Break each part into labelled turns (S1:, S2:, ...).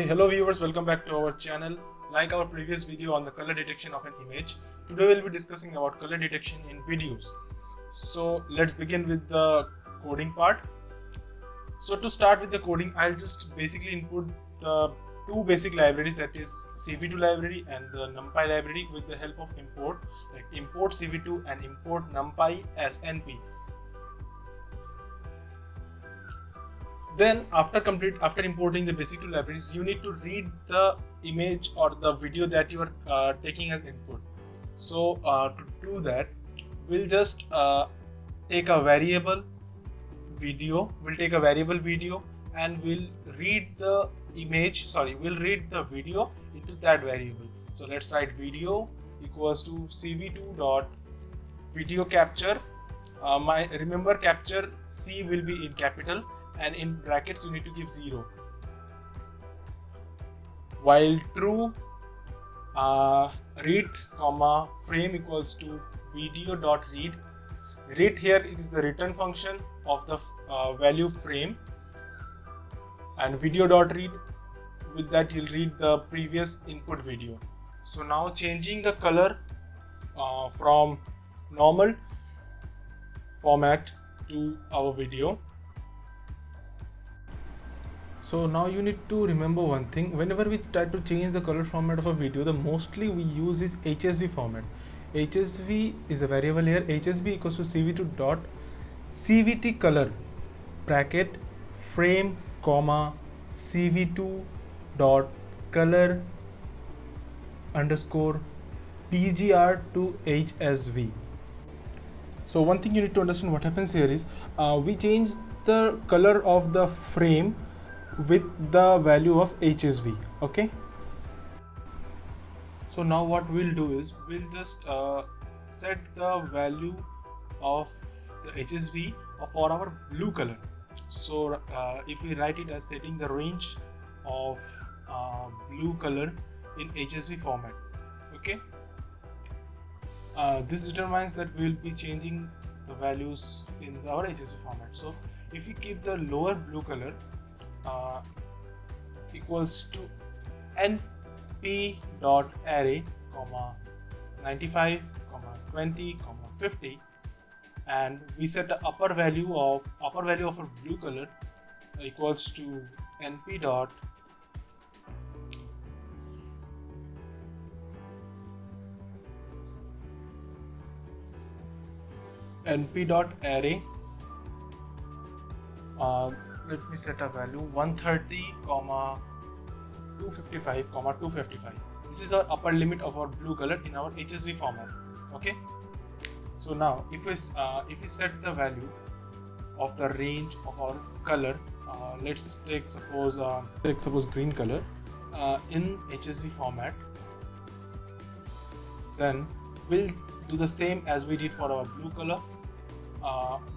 S1: Hello viewers, welcome back to our channel. Like our previous video on the color detection of an image, today we'll be discussing about color detection in videos. So let's begin with the coding part. So to start with the coding, I'll just basically input the two basic libraries, that is CV2 library and the NumPy library, with the help of import, like import CV2 and import NumPy as NP. Then after importing the basic two libraries, you need to read the image or the video that you are taking as input. So to do that, we'll just take a variable video. We'll take a variable video and we'll read the we'll read the video into that variable. So let's write video equals to cv2 dot video capture. Remember, capture C will be in capital, and in brackets you need to give 0. While true, read comma frame equals to video dot read. Read here is the return function of the value frame, and video dot read, with that you'll read the previous input video. So now changing the color from normal format to our video. So now you need to remember one thing: whenever we try to change the color format of a video, the mostly we use is HSV format. HSV is a variable here. HSV equals to cv2 dot cvt color bracket frame comma cv2 dot color underscore pgr to hsv. So one thing you need to understand, what happens here is we change the color of the frame with the value of HSV. Okay, so now what we'll do is we'll just set the value of the HSV for our blue color. So if we write it as setting the range of blue color in HSV format, okay, this determines that we'll be changing the values in our HSV format. So if we keep the lower blue color equals to np dot array comma 95 comma 20 comma 50, and we set the upper value of a blue color equals to np dot array. Let me set a value 130 comma 255 comma 255. This is our upper limit of our blue color in our HSV format. Okay, so now if we set the value of the range of our color, let's take suppose green color in HSV format, then we'll do the same as we did for our blue color.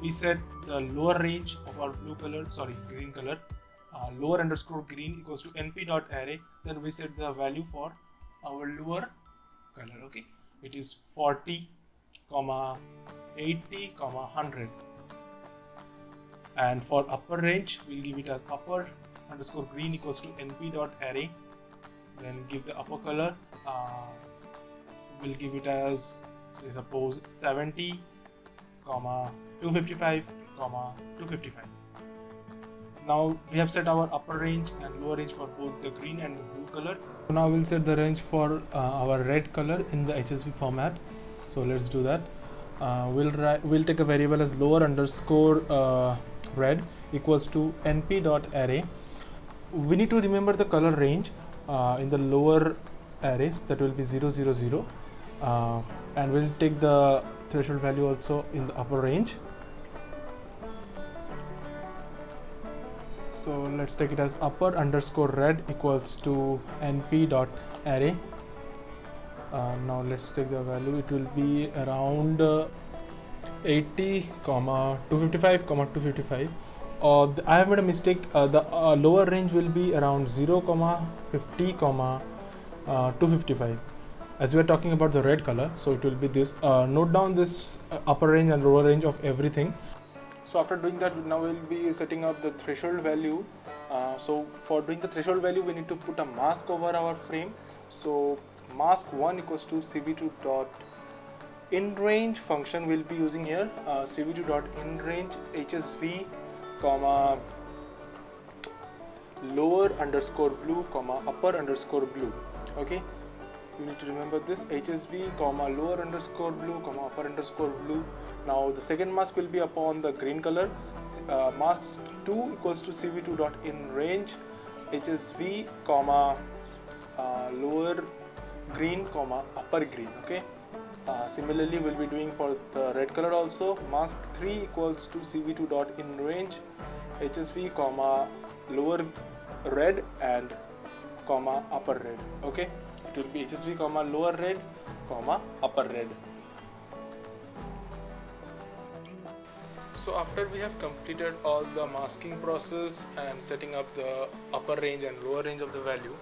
S1: We set the lower range of our green color, lower underscore green equals to np dot array. Then we set the value for our lower color. Okay, it is 40 comma 80 comma 100, and for upper range we'll give it as upper underscore green equals to np dot array. Then give the upper color, we'll give it as, say, suppose 70 comma 255 comma 255. Now we have set our upper range and lower range for both the green and the blue color. So now we'll set the range for our red color in the HSV format. So let's do that. We'll take a variable as lower underscore red equals to np dot array. We need to remember the color range in the lower arrays, that will be 0 0 0, and we'll take the threshold value also in the upper range. So let's take it as upper underscore red equals to np dot array. Now let's take the value. It will be around 80 comma 255 comma 255. I have made a mistake. The lower range will be around 0 comma 50 comma 255. As we are talking about the red color, so it will be this. Note down this upper range and lower range of everything. So after doing that, now we'll be setting up the threshold value. So for doing the threshold value, we need to put a mask over our frame. So mask 1 equals to cv2 dot inRange function we'll be using here. cv2 dot inRange hsv comma lower underscore blue comma upper underscore blue. Okay, you need to remember this, hsv comma lower underscore blue comma upper underscore blue. Now the second mask will be upon the green color. Mask 2 equals to cv2 dot inRange hsv comma lower green comma upper green. Okay, similarly we'll be doing for the red color also. Mask 3 equals to cv2 dot inRange hsv comma lower red and comma upper red. Okay, it will be hsv comma lower red comma upper red. So after we have completed all the masking process and setting up the upper range and lower range of the value,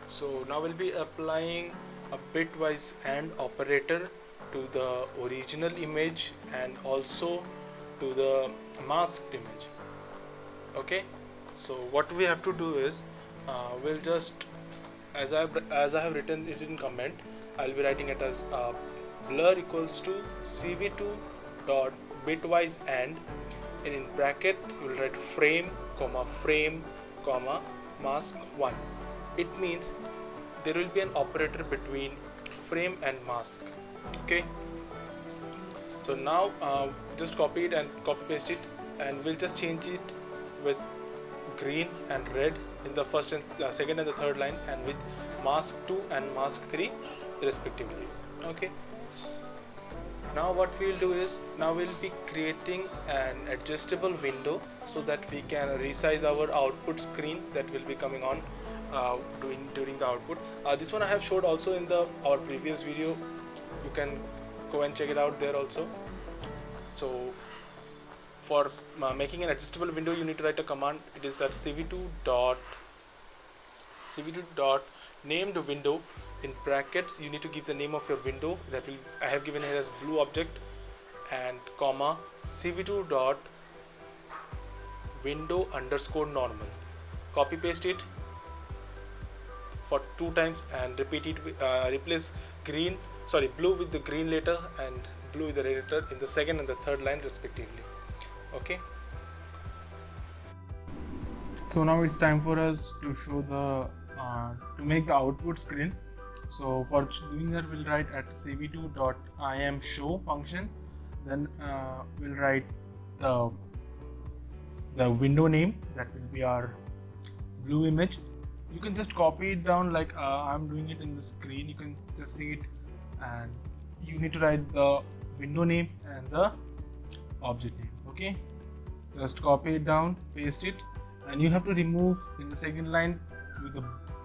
S1: so now we'll be applying a bitwise AND operator to the original image and also to the masked image. Okay, so what we have to do is we'll just, as I have written it in comment, I'll be writing it as blur equals to cv2 dot bitwise AND, and in bracket you will write frame comma mask 1. It means there will be an operator between frame and mask. Okay, so now just copy it and copy paste it, and we'll just change it with green and red in the first and second and the third line, and with mask 2 and mask 3 respectively. Okay, now what we'll do is, now we'll be creating an adjustable window so that we can resize our output screen that will be coming on during the output. This one I have showed also in our previous video. You can go and check it out there also. So for making an adjustable window, you need to write a command. It is that cv2 dot named window. In brackets you need to give the name of your window, that will I have given here as blue object, and comma cv2 dot window underscore normal. Copy paste it for 2 times and repeat it. Replace blue with the green letter and blue with the red letter in the second and the third line respectively. Okay, so now it's time for us to show the to make the output screen. So for doing that, we'll write at cv2 dot imShow function, then we'll write the window name, that will be our blue image. You can just copy it down like I'm doing it in the screen. You can just see it, and you need to write the window name and the object name. Okay, just copy it down, paste it, and you have to remove in the second line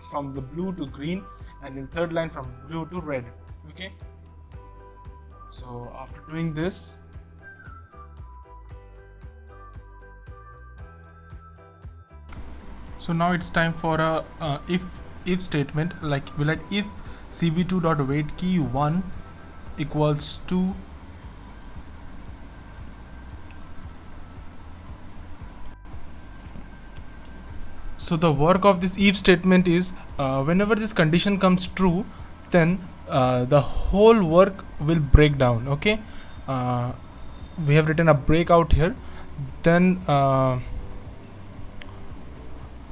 S1: from the blue to green, and in third line from blue to red. Okay, so after doing this, so now it's time for a if statement. Like we'll let if cv2 dot wait key 1 equals to so the work of this if statement is whenever this condition comes true, then the whole work will break down. Okay, we have written a breakout here. Then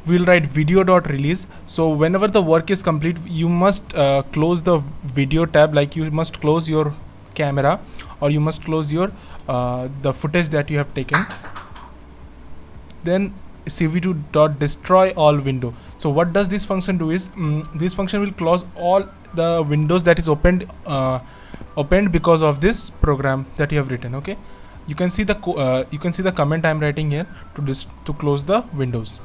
S1: we'll write video dot release. So whenever the work is complete, you must close the video tab, like you must close your camera, or you must close your the footage that you have taken. Then cv2 dot destroy all window. So what does this function do is this function will close all the windows that is opened because of this program that you have written. Okay, you can see the comment I'm writing here to close the windows.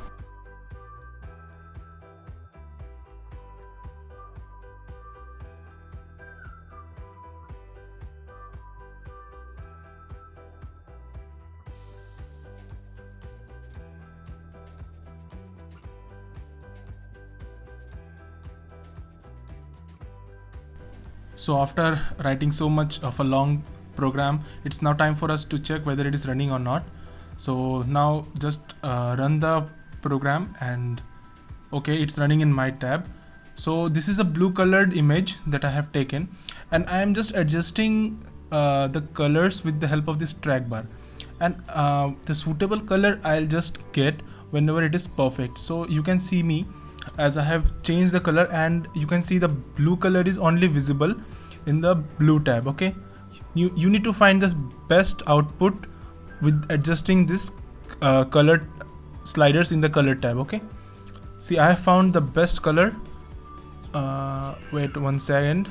S1: So after writing so much of a long program, it's now time for us to check whether it is running or not. So now just run the program, and okay, it's running in my tab. So this is a blue colored image that I have taken, and I am just adjusting the colors with the help of this track bar, and the suitable color I'll just get whenever it is perfect. So you can see me as I have changed the color, and you can see the blue color is only visible in the blue tab. Okay, you need to find the best output with adjusting this color sliders in the color tab. Okay, see, I have found the best color. Wait 1 second.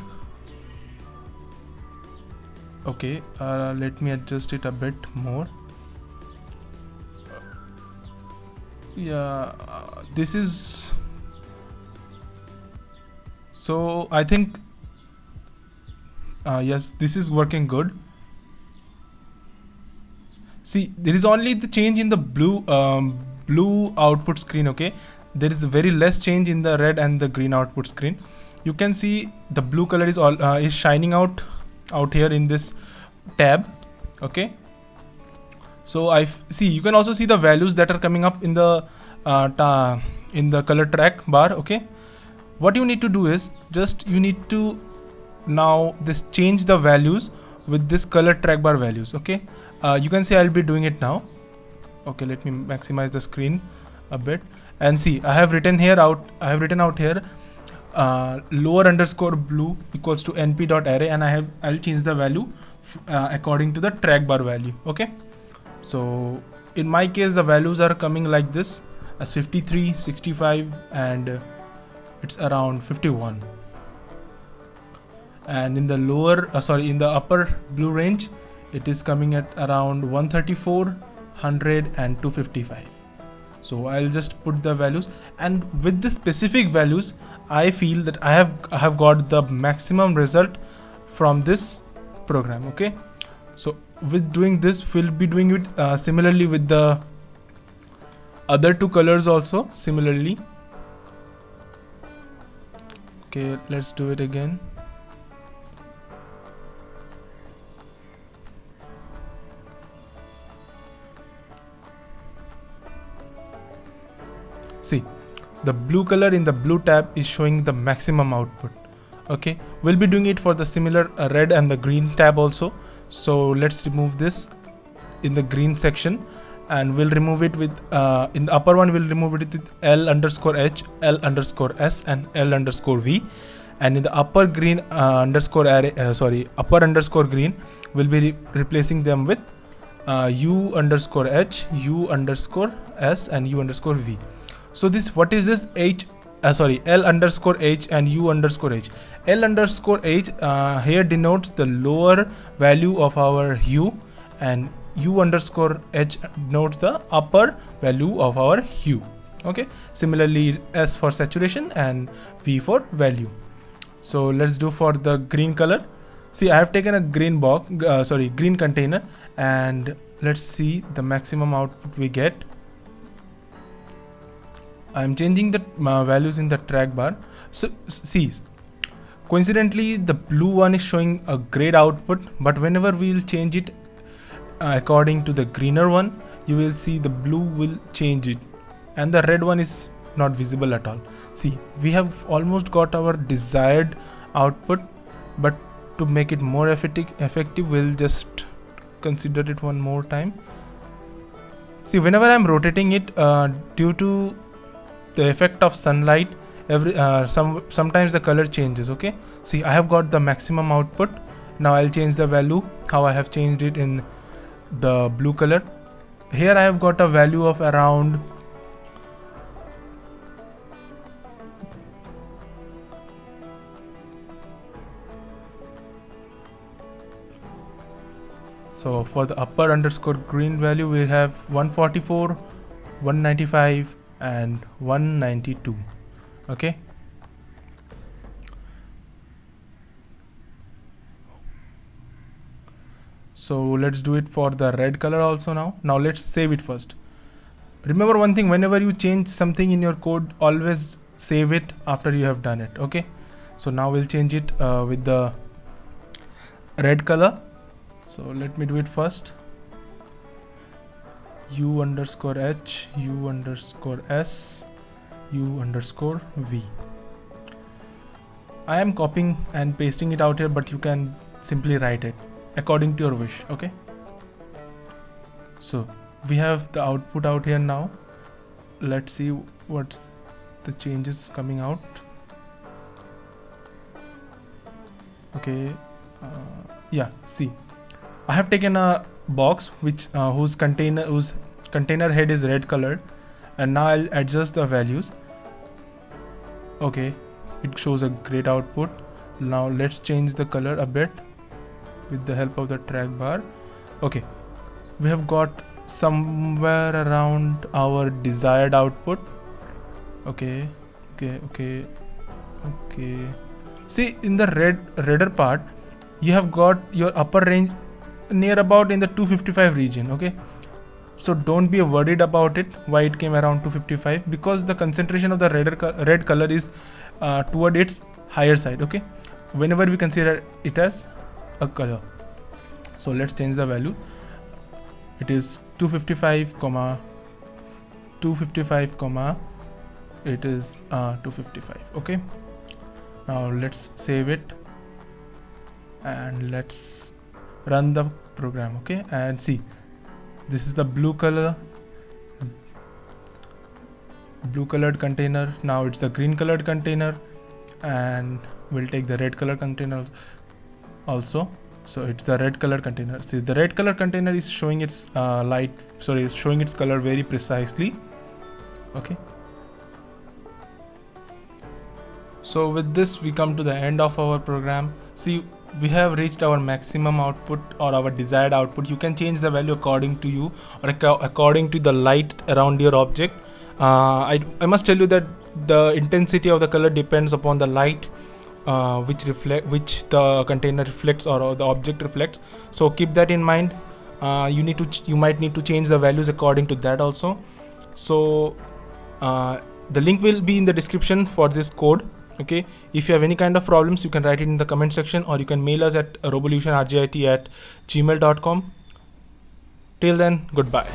S1: Okay, let me adjust it a bit more. Yeah, this is, so I think yes, this is working good. See, there is only the change in the blue output screen. Okay, there is very less change in the red and the green output screen. You can see the blue color is all is shining out here in this tab. Okay, so I see, you can also see the values that are coming up in the color track bar. Okay, what you need to do is just you need to now this change the values with this color track bar values. Okay, you can see I'll be doing it now. Okay, let me maximize the screen a bit, and see, I have written out here lower underscore blue equals to np.array, and I'll change the value according to the track bar value. Okay, so in my case the values are coming like this as 53, 65, and it's around 51. And in the lower in the upper blue range, it is coming at around 134, 100, and 255. So I'll just put the values, and with the specific values I feel that I have got the maximum result from this program. Okay, so with doing this, we'll be doing it similarly with the other two colors also similarly. Okay, let's do it again. See, the blue color in the blue tab is showing the maximum output. Okay, we'll be doing it for the similar red and the green tab also. So let's remove this in the green section, and we'll remove it with in the upper one, we'll remove it with L_H, L_S, and L_V, and in the upper green underscore array upper underscore green, we'll be replacing them with U_H, U_S, and U_V. So this, what is this L_H and U_H. L_H here denotes the lower value of our hue, and U_H denotes the upper value of our hue. Okay, similarly S for saturation and V for value. So let's do for the green color. See, I have taken a green green container, and let's see the maximum output we get. I'm changing the values in the track bar. So see, coincidentally the blue one is showing a great output, but whenever we'll change it according to the greener one, you will see the blue will change it, and the red one is not visible at all. See, we have almost got our desired output, but to make it more effective, we'll just consider it one more time. See, whenever I'm rotating it, due to the effect of sunlight, sometimes the color changes. Okay, see, I have got the maximum output. Now I'll change the value how I have changed it in the blue color. Here I have got a value of around so for the upper underscore green value, we have 144, 195, and 192. Okay, so let's do it for the red color also. Now let's save it first. Remember one thing, whenever you change something in your code, always save it after you have done it. Okay, so now we'll change it with the red color. So let me do it first. u underscore h, u underscore s, u underscore v. I am copying and pasting it out here, but you can simply write it according to your wish. Okay, so we have the output out here now. Let's see what's the changes coming out. Okay, yeah, see, I have taken a box which whose container head is red colored, and now I'll adjust the values. Okay, it shows a great output. Now let's change the color a bit with the help of the track bar. Okay, we have got somewhere around our desired output. Okay. See, in the redder part, you have got your upper range near about in the 255 region. Okay, so don't be worried about it why it came around 255, because the concentration of the red color is toward its higher side. Okay, whenever we consider it as a color. So let's change the value. It is 255 comma 255 comma it is 255. Okay, now let's save it and let's run the program. Okay, and see, this is the blue colored container. Now it's the green colored container, and we'll take the red color container also. So it's the red color container. See, the red color container is showing its it's showing its color very precisely. Okay, so with this we come to the end of our program. See, we have reached our maximum output or our desired output. You can change the value according to you or according to the light around your object. I must tell you that the intensity of the color depends upon the light which the container reflects or the object reflects. So keep that in mind. You might need to change the values according to that also. So the link will be in the description for this code. Okay, if you have any kind of problems, you can write it in the comment section, or you can mail us at rovolutionrgit@gmail.com. Till then, goodbye.